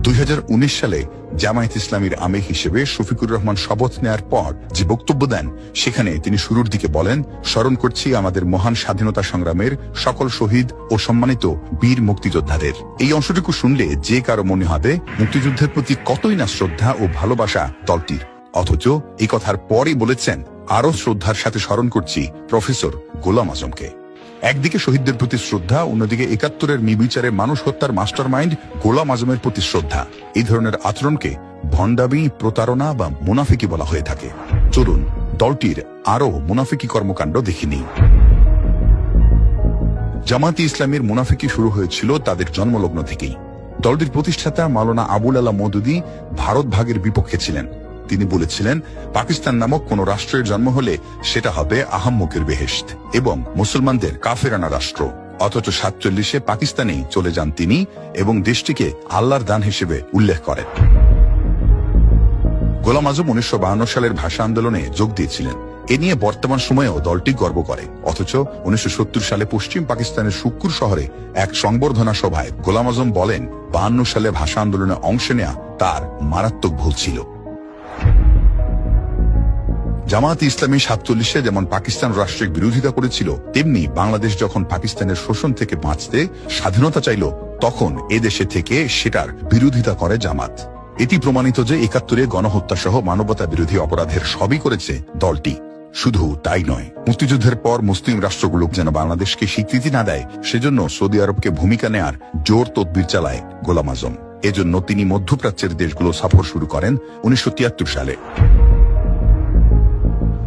2019 সালে জামায়াত ইসলামীর আমির হিসেবে শফিকুর রহমান শপথ নেয়ার পর যে বক্তব্য দেন, সেখানে তিনি শুরুর দিকে বলেন, স্মরণ করছি আমাদের মহান স্বাধীনতা সংগ্রামের সকল শহীদ ও সম্মানিত বীর মুক্তিযোদ্ধাদের। এই অংশটুকু শুনলে যে কারো মনে হবে মুক্তিযুদ্ধের প্রতি কতই না শ্রদ্ধা ও ভালোবাসা দলটির। অথচ এই কথার পরই বলেছেন, আরো শ্রদ্ধার সাথে স্মরণ করছি প্রফেসর গোলাম আজমকে। একদিকে শহীদদের প্রতি শ্রদ্ধা, অন্যদিকে ৭১-এর নির্বিচারে মানুষ হত্যার মাস্টার মাইন্ড গোলাম আজমের প্রতি শ্রদ্ধা। এই ধরনের আচরণকে ভণ্ডামি, প্রতারণা বা মুনাফিকি বলা হয়ে থাকে। চলুন দলটির আরো মুনাফিকি কর্মকাণ্ড দেখিনি। জামায়াতে ইসলামীর মুনাফিকি শুরু হয়েছিল তাদের জন্মলগ্ন থেকেই। দলটির প্রতিষ্ঠাতা মাওলানা আবুল আলা মওদুদী ভারত ভাগের বিপক্ষে ছিলেন। তিনি বলেছিলেন, পাকিস্তান নামক কোন রাষ্ট্রের জন্ম হলে সেটা হবে আহাম্মকের বেহেশত এবং মুসলমানদের কাফেরানা রাষ্ট্র। অথচ 47-এ পাকিস্তানেই চলে যান তিনি এবং দেশটিকে আল্লাহর দান হিসেবে উল্লেখ করেন। গোলাম আজম 1952 সালের ভাষা আন্দোলনে যোগ দিয়েছিলেন। এ নিয়ে বর্তমান সময়েও দলটি গর্ব করে। অথচ 1970 সালে পশ্চিম পাকিস্তানের শুক্কুর শহরে এক সংবর্ধনা সভায় গোলাম আজম বলেন, 52 সালে ভাষা আন্দোলনে অংশ নেয়া তার মারাত্মক ভুল ছিল। জামায়াতে ইসলামী 47-এ যেমন পাকিস্তান রাষ্ট্রের বিরোধিতা করেছিল, তেমনি বাংলাদেশ যখন পাকিস্তানের শোষণ থেকে বাঁচতে স্বাধীনতা চাইল, তখন এদেশে থেকে সেটার বিরোধিতা করে জামাত। এটি প্রমাণিত যে ৭১-এ গণহত্যা সহ মানবতা বিরোধী অপরাধের সবই করেছে দলটি। শুধু তাই নয়, মুক্তিযুদ্ধের পর মুসলিম রাষ্ট্রগুলো যেন বাংলাদেশকে স্বীকৃতি না দেয়, সেজন্য সৌদি আরবকে ভূমিকা নেয়ার জোর তদবির চালায় গোলাম আজম। এজন্য তিনি মধ্যপ্রাচ্যের দেশগুলো সফর শুরু করেন 1973 সালে।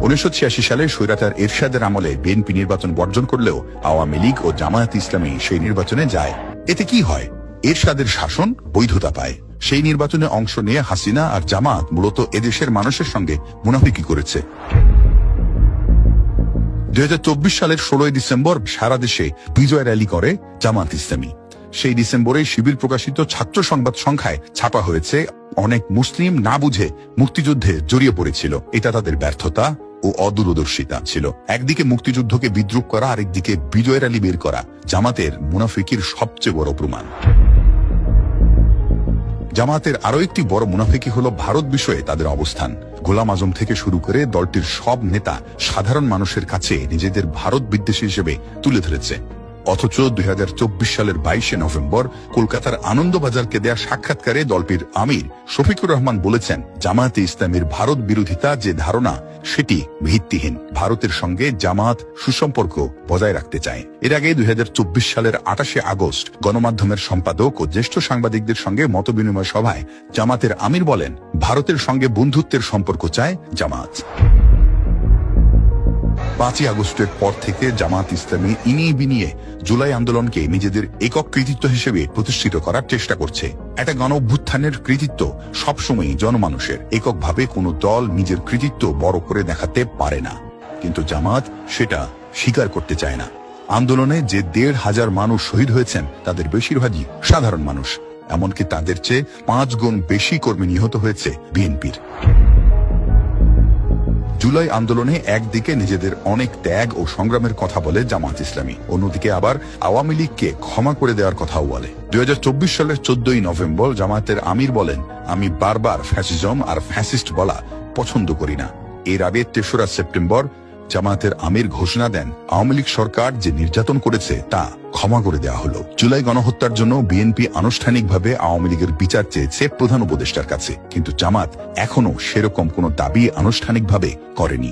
1986 সালে স্বৈরাচার এরশাদের আমলে বিএনপি নির্বাচন বর্জন করলেও আওয়ামী লীগ ও জামায়াত ইসলামী সেই নির্বাচনে যায়। এতে কি হয়? এরশাদের শাসন বৈধতা পায়। সেই নির্বাচনে অংশ নিয়ে হাসিনা আর জামাত মূলত এদেশের মানুষের সঙ্গে মুনাফিকি করেছে। 2024 সালের 16 ডিসেম্বর সারা দেশে বিজয় র্যালি করে জামায়াত ইসলামী। সেই ডিসেম্বরে শিবির প্রকাশিত ছাত্র সংবাদ সংখ্যায় ছাপা হয়েছে, অনেক মুসলিম না বুঝে মুক্তিযুদ্ধে জড়িয়ে পড়েছিল। এটা তাদের ব্যর্থতা ও অদূরদর্শিতা ছিল। একদিকে মুক্তিযুদ্ধকে বিদ্রুপ করা, আরেকদিকে বিজয় র্যালি বের করা জামাতের মুনাফিকির সবচেয়ে বড় প্রমাণ। জামাতের আরো একটি বড় মুনাফিকি হলো ভারত বিষয়ে তাদের অবস্থান। গোলাম আজম থেকে শুরু করে দলটির সব নেতা সাধারণ মানুষের কাছে নিজেদের ভারত বিদ্বেষী হিসেবে তুলে ধরেছে। অথচ 2024 সালের 22 নভেম্বর কলকাতার আনন্দবাজারকে দেয়া সাক্ষাৎকারে দলটির আমির শফিকুর রহমান বলেছেন, জামায়াতে ইসলামীর ভারত বিরোধিতা যে ধারণা, সেটি ভিত্তিহীন। ভারতের সঙ্গে জামায়াত সুসম্পর্ক বজায় রাখতে চায়। এর আগে 2024 সালের 28 আগস্ট গণমাধ্যমের সম্পাদক ও জ্যেষ্ঠ সাংবাদিকদের সঙ্গে মতবিনিময় সভায় জামায়াতের আমির বলেন, ভারতের সঙ্গে বন্ধুত্বের সম্পর্ক চায় জামায়াত। 5 আগস্টের পর থেকে জামায়াত ইসলামী ইনিয়ে বিনিয়ে জুলাই আন্দোলনকে নিজেদের একক কৃতিত্ব হিসেবে প্রতিষ্ঠিত করার চেষ্টা করছে। একটা গণ অভ্যুত্থানের কৃতিত্ব সবসময় জনমানুষের। এককভাবে কোনো দল নিজের কৃতিত্ব বড় করে দেখাতে পারে না, কিন্তু জামায়াত সেটা স্বীকার করতে চায় না। আন্দোলনে যে 1,500 মানুষ শহীদ হয়েছেন, তাদের বেশিরভাগই সাধারণ মানুষ। এমনকি তাদের চেয়ে 5 গুণ বেশি কর্মী নিহত হয়েছে বিএনপির। জুলাই আন্দোলনে একদিকে নিজেদের অনেক ত্যাগ ও সংগ্রামের কথা বলে জামায়াত ইসলামী, অন্যদিকে আবার আওয়ামী লীগকে ক্ষমা করে দেওয়ার কথাও বলে। 2024 সালের 14 নভেম্বর জামায়াতের আমির বলেন, আমি বারবার ফ্যাসিজম আর ফ্যাসিস্ট বলা পছন্দ করি না। এর আগে 3রা সেপ্টেম্বর জামায়াতের আমির ঘোষণা দেন, আওয়ামী লীগ সরকার যে নির্যাতন করেছে তা ক্ষমা করে দেওয়া হলো। জুলাই গণহত্যার জন্য বিএনপি আনুষ্ঠানিকভাবে আওয়ামী লীগের বিচার চেয়েছে প্রধান উপদেষ্টার কাছে, কিন্তু জামাত এখনো সেরকম কোনো দাবি আনুষ্ঠানিকভাবে করেনি।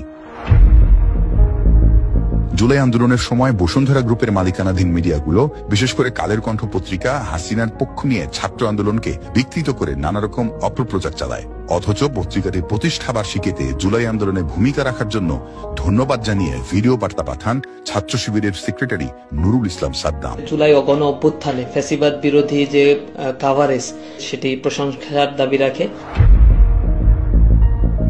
জুলাই আন্দোলনের সময় বসুন্ধরা গ্রুপের মালিকানাধীন মিডিয়াগুলো, বিশেষ করে কালের কণ্ঠ পত্রিকা, হাসিনার পক্ষ নিয়ে ছাত্র আন্দোলনকে বিকৃত করে নানা রকম অপপ্রচার চালায়। অথচ পত্রিকাটির প্রতিষ্ঠা বার্ষিকীতে জুলাই আন্দোলনে ভূমিকা রাখার জন্য ধন্যবাদ জানিয়ে ভিডিও বার্তা পাঠান ছাত্র শিবিরের সেক্রেটারি নুরুল ইসলাম সাদ্দাম। জুলাই ও গণ অভ্যুত্থানে ফ্যাসিবাদ বিরোধী যে কাভারেজ, সেটি প্রশংসার দাবি রাখে।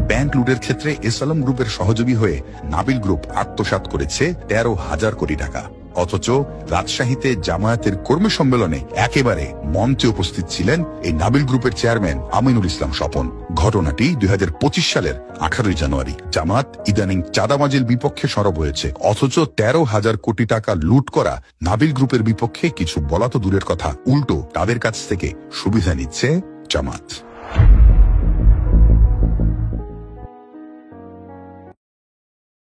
ব্যাংক লুটের ক্ষেত্রে এস আলম গ্রুপের সহযোগী হয়ে নাবিল গ্রুপ আত্মসাৎ করেছে 13,000 কোটি টাকা। অথচ রাজশাহীতে জামায়াতের কর্মী সম্মেলনে একেবারে মঞ্চে উপস্থিত ছিলেন এই নাবিল গ্রুপের চেয়ারম্যান আমিনুল ইসলাম স্বপন। ঘটনাটি 2025 সালের 18 জানুয়ারি। জামাত ইদানিং চাঁদাবাজির বিপক্ষে সরব হয়েছে, অথচ 13,000 কোটি টাকা লুট করা নাবিল গ্রুপের বিপক্ষে কিছু বলা তো দূরের কথা, উল্টো তাদের কাছ থেকে সুবিধা নিচ্ছে জামাত।